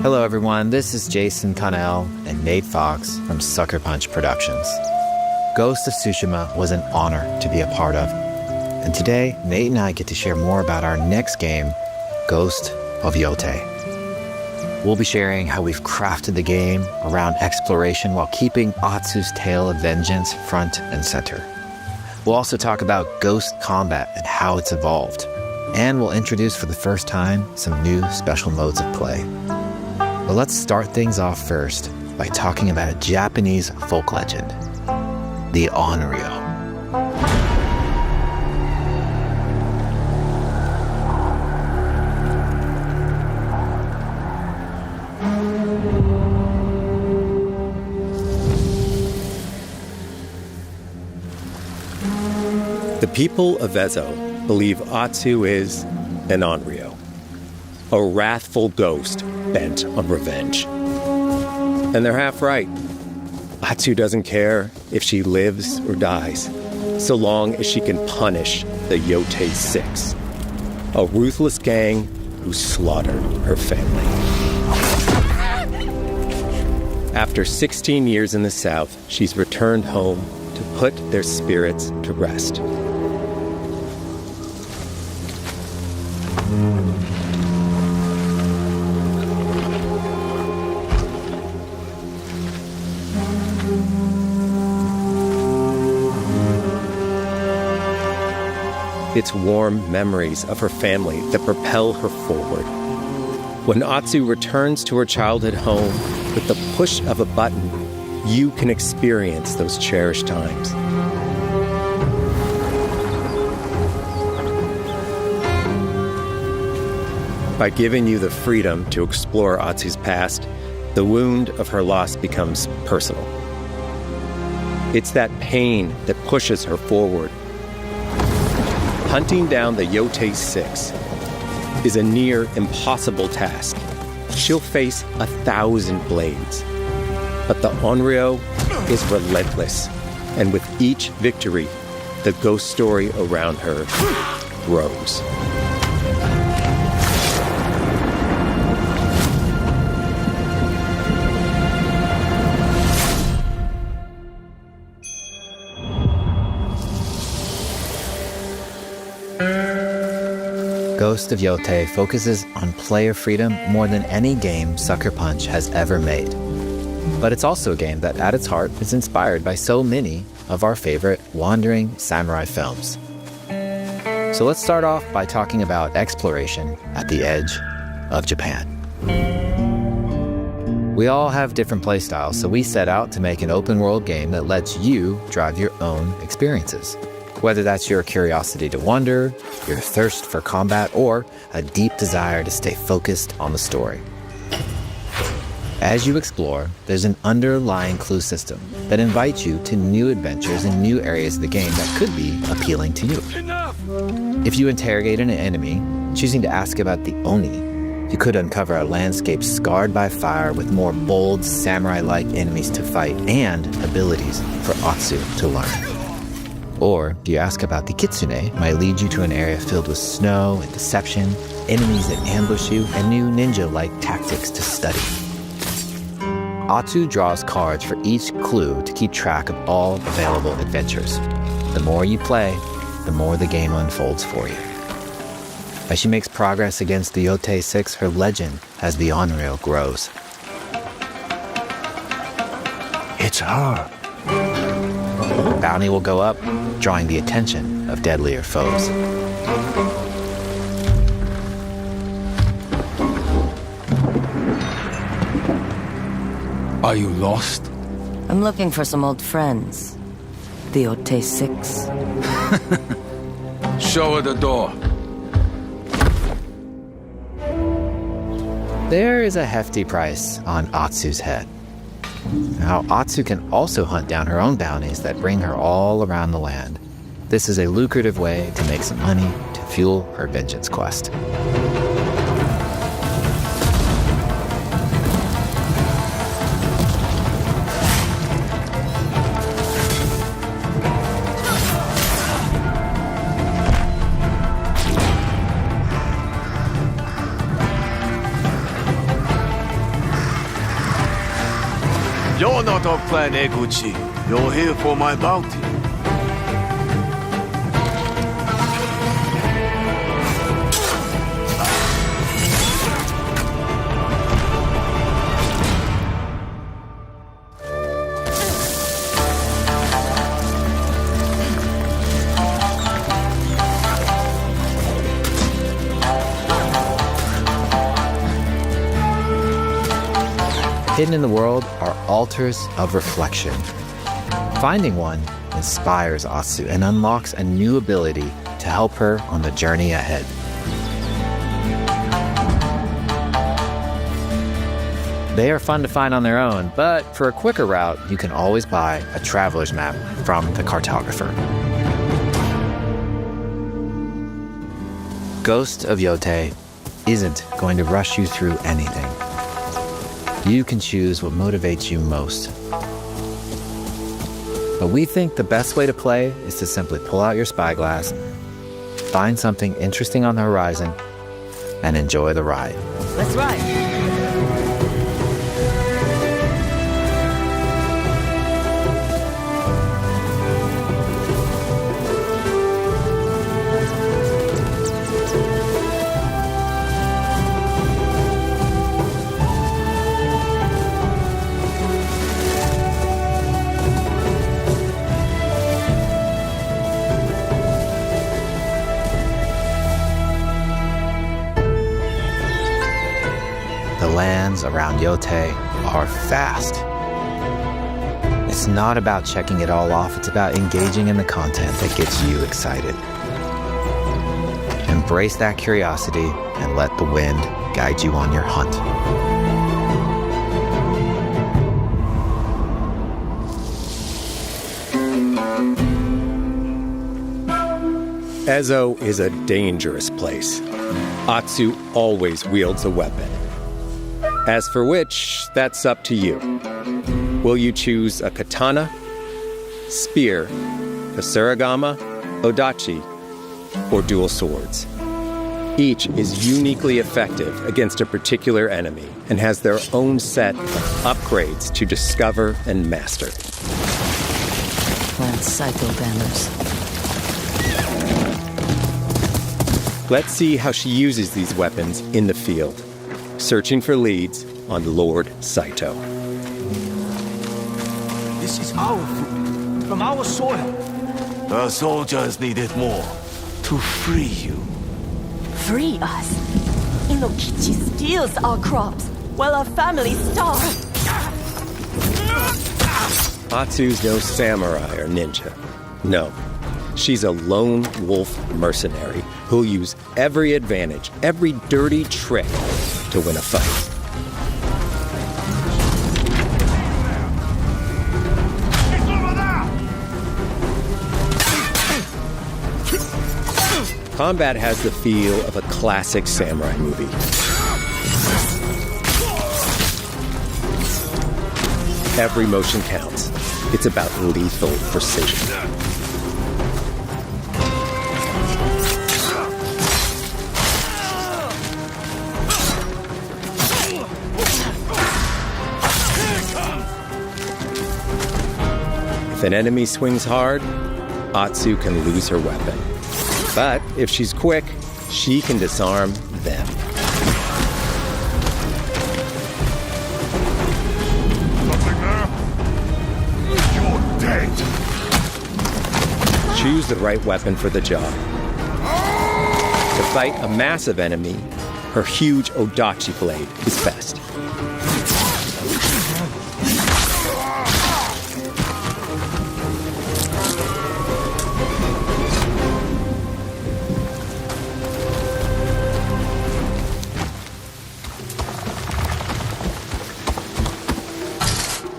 Hello everyone, this is Jason Connell and Nate Fox from Sucker Punch Productions. Ghost of Tsushima was an honor to be a part of. And today, Nate and I get to share more about our next game, Ghost of Yōtei. We'll be sharing how we've crafted the game around exploration while keeping Atsu's tale of vengeance front and center. We'll also talk about ghost combat and how it's evolved. And we'll introduce for the first time some new special modes of play. But let's start things off first by talking about a Japanese folk legend, the Onryo. The people of Ezo believe Atsu is an Onryo, a wrathful ghost bent on revenge. And they're half right. Atsu doesn't care if she lives or dies, so long as she can punish the Yōtei 6, a ruthless gang who slaughtered her family. After 16 years in the south, she's returned home to put their spirits to rest. It's warm memories of her family that propel her forward. When Atsu returns to her childhood home, with the push of a button, you can experience those cherished times. By giving you the freedom to explore Atsu's past, the wound of her loss becomes personal. It's that pain that pushes her forward. Hunting down the Yōtei 6 is a near impossible task. She'll face 1,000 blades. But the Onryo is relentless, and with each victory, the ghost story around her grows. Ghost of Yōtei focuses on player freedom more than any game Sucker Punch has ever made. But it's also a game that, at its heart, is inspired by so many of our favorite wandering samurai films. So let's start off by talking about exploration at the edge of Japan. We all have different playstyles, so we set out to make an open-world game that lets you drive your own experiences. Whether that's your curiosity to wander, your thirst for combat, or a deep desire to stay focused on the story. As you explore, there's an underlying clue system that invites you to new adventures in new areas of the game that could be appealing to you. Enough! If you interrogate an enemy, choosing to ask about the Oni, you could uncover a landscape scarred by fire with more bold, samurai-like enemies to fight and abilities for Atsu to learn. Or, if you ask about the Kitsune, might lead you to an area filled with snow and deception, enemies that ambush you, and new ninja-like tactics to study. Atsu draws cards for each clue to keep track of all available adventures. The more you play, the more the game unfolds for you. As she makes progress against the Yōtei 6, her legend as the Onryo grows. It's her. Bounty will go up, drawing the attention of deadlier foes. Are you lost? I'm looking for some old friends. The Yōtei 6. Show her the door. There is a hefty price on Atsu's head. Now, Atsu can also hunt down her own bounties that bring her all around the land. This is a lucrative way to make some money to fuel her vengeance quest. You're not of Clan Eguchi. You're here for my bounty. Hidden in the world are altars of reflection. Finding one inspires Atsu and unlocks a new ability to help her on the journey ahead. They are fun to find on their own, but for a quicker route, you can always buy a traveler's map from the cartographer. Ghost of Yōtei isn't going to rush you through anything. You can choose what motivates you most. But we think the best way to play is to simply pull out your spyglass, find something interesting on the horizon, and enjoy the ride. Let's ride. The lands around Yōtei are vast. It's not about checking it all off, it's about engaging in the content that gets you excited. Embrace that curiosity and let the wind guide you on your hunt. Ezo is a dangerous place. Atsu always wields a weapon. As for which, that's up to you. Will you choose a katana, spear, a surigama, odachi, or dual swords? Each is uniquely effective against a particular enemy and has their own set of upgrades to discover and master. Clan Psycho banners. Let's see how she uses these weapons in the field. Searching for leads on Lord Saito. This is our food, from our soil. The soldiers need it more to free you. Free us. Inokichi steals our crops while our families starve. Atsu's no samurai or ninja. No. She's a lone wolf mercenary who'll use every advantage, every dirty trick to win a fight. Combat has the feel of a classic samurai movie. Every motion counts. It's about lethal precision. If an enemy swings hard, Atsu can lose her weapon. But if she's quick, she can disarm them. Nothing there? You're dead. Choose the right weapon for the job. To fight a massive enemy, her huge odachi blade is best.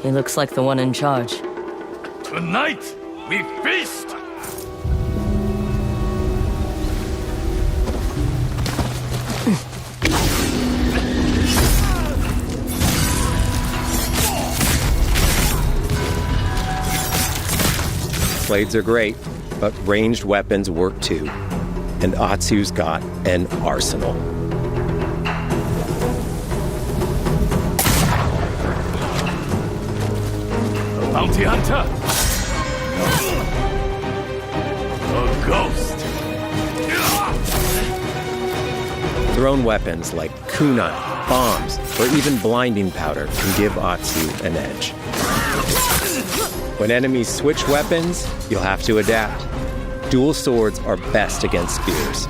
He looks like the one in charge. Tonight, we feast! Blades are great, but ranged weapons work too. And Atsu's got an arsenal. Bounty hunter? A ghost. Thrown weapons like kunai, bombs, or even blinding powder can give Atsu an edge. When enemies switch weapons, you'll have to adapt. Dual swords are best against spears.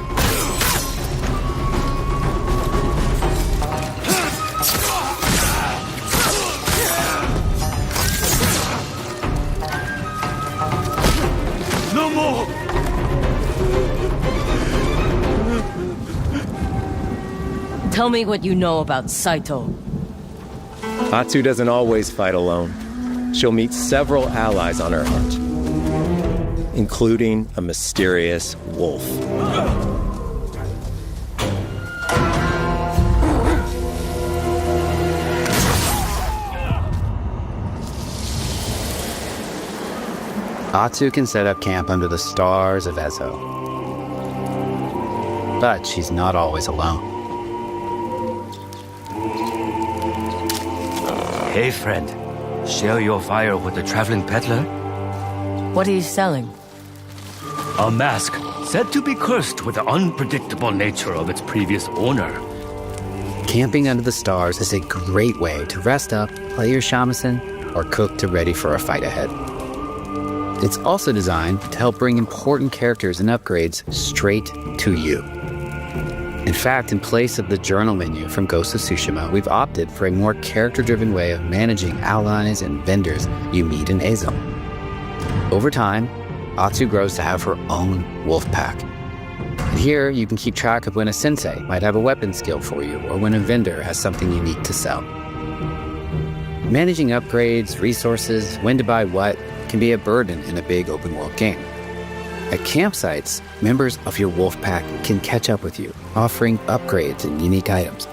No more! Tell me what you know about Saito. Atsu doesn't always fight alone. She'll meet several allies on her hunt, including a mysterious wolf. Atsu can set up camp under the stars of Ezo. But she's not always alone. Hey, friend. Share your fire with the traveling peddler? What are you selling? A mask said to be cursed with the unpredictable nature of its previous owner. Camping under the stars is a great way to rest up, play your shamisen, or cook to ready for a fight ahead. It's also designed to help bring important characters and upgrades straight to you. In fact, in place of the journal menu from Ghost of Tsushima, we've opted for a more character-driven way of managing allies and vendors you meet in Ezo. Over time, Atsu grows to have her own wolf pack. And here, you can keep track of when a sensei might have a weapon skill for you, or when a vendor has something unique to sell. Managing upgrades, resources, when to buy what, can be a burden in a big open-world game. At campsites, members of your wolf pack can catch up with you, offering upgrades and unique items.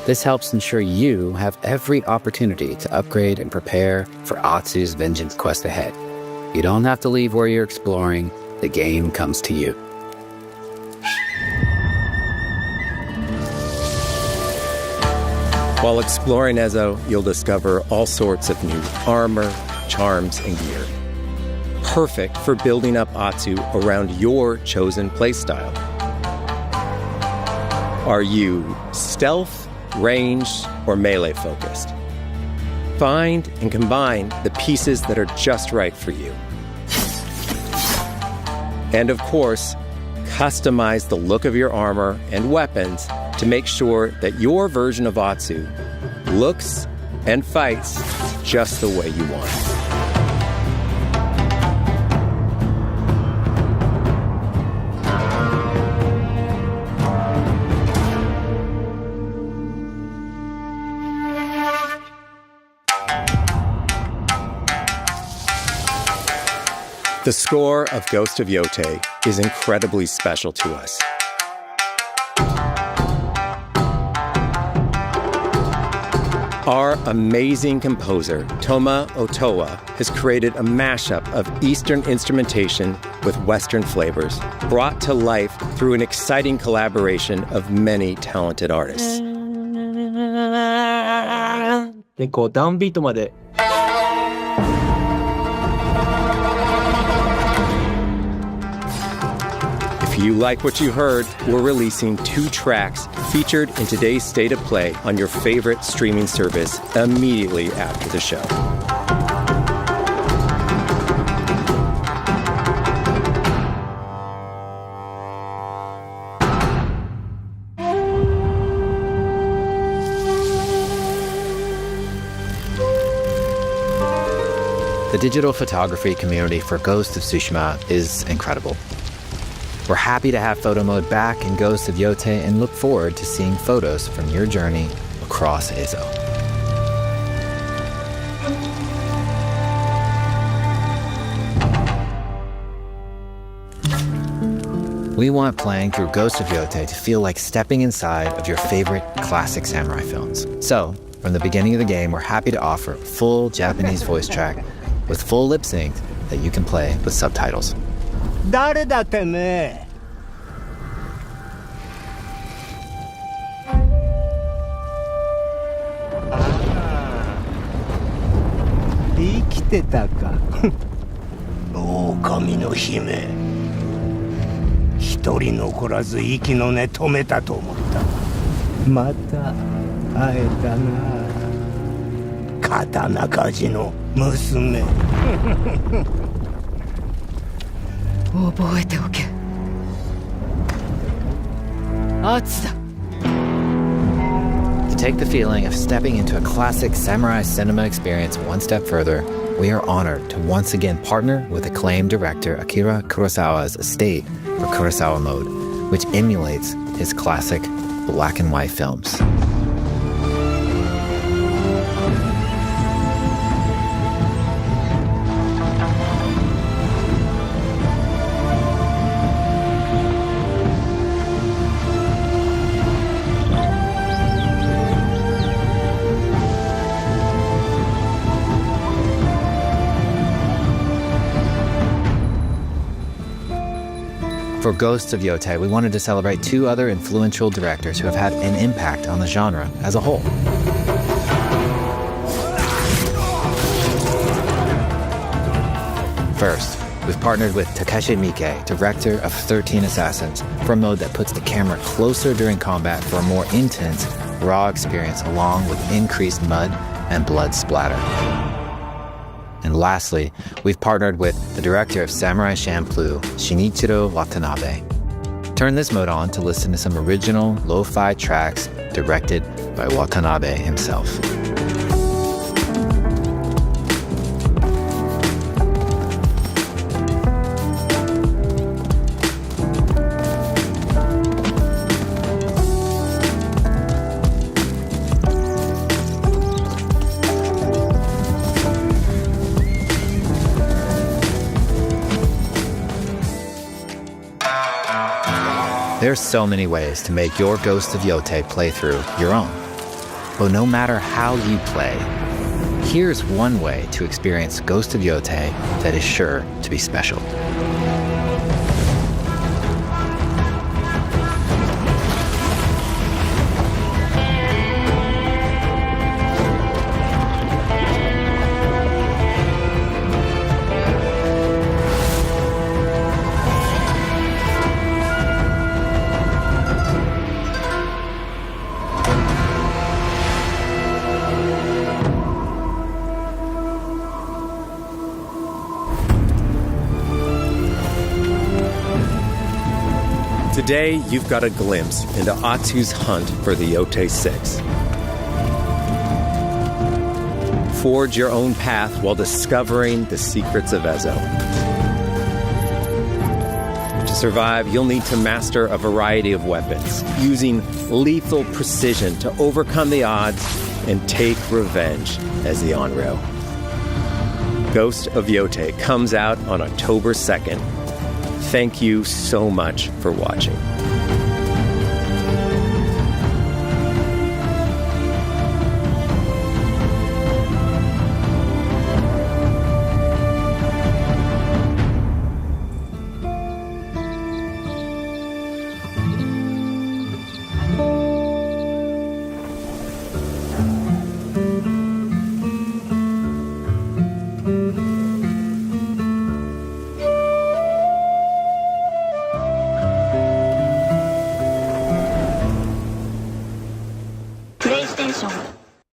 This helps ensure you have every opportunity to upgrade and prepare for Atsu's vengeance quest ahead. You don't have to leave where you're exploring. The game comes to you. While exploring Ezo, you'll discover all sorts of new armor, charms, and gear. Perfect for building up Atsu around your chosen playstyle. Are you stealth, ranged, or melee focused? Find and combine the pieces that are just right for you. And of course, customize the look of your armor and weapons to make sure that your version of Atsu looks and fights just the way you want. The score of Ghost of Yōtei is incredibly special to us. Our amazing composer, Toma Otoa, has created a mashup of Eastern instrumentation with Western flavors, brought to life through an exciting collaboration of many talented artists. で、こうダウンビートまで If you like what you heard, we're releasing 2 tracks featured in today's State of Play on your favorite streaming service immediately after the show. The digital photography community for Ghost of Tsushima is incredible. We're happy to have photo mode back in Ghost of Yōtei and look forward to seeing photos from your journey across Ezo. We want playing through Ghost of Yōtei to feel like stepping inside of your favorite classic samurai films. So, from the beginning of the game, we're happy to offer a full Japanese voice track with full lip sync that you can play with subtitles. 誰だてめえ生きてたか。狼の姫、一人残らず息の根止めたと思った。また会えたな。刀鍛冶の娘。覚えておけ。圧だ。To take the feeling of stepping into a classic samurai cinema experience one step further, we are honored to once again partner with acclaimed director Akira Kurosawa's estate for Kurosawa Mode, which emulates his classic black and white films. For Ghosts of Yōtei, we wanted to celebrate two other influential directors who have had an impact on the genre as a whole. First, we've partnered with Takeshi Miike, director of 13 Assassins, for a mode that puts the camera closer during combat for a more intense, raw experience along with increased mud and blood splatter. And lastly, we've partnered with the director of Samurai Champloo, Shinichiro Watanabe. Turn this mode on to listen to some original lo-fi tracks directed by Watanabe himself. There's so many ways to make your Ghost of Yōtei playthrough your own. But no matter how you play, here's one way to experience Ghost of Yōtei that is sure to be special. Today, you've got a glimpse into Atsu's hunt for the Yōtei 6. Forge your own path while discovering the secrets of Ezo. To survive, you'll need to master a variety of weapons, using lethal precision to overcome the odds and take revenge as the Onryo. Ghost of Yōtei comes out on October 2nd. Thank you so much for watching.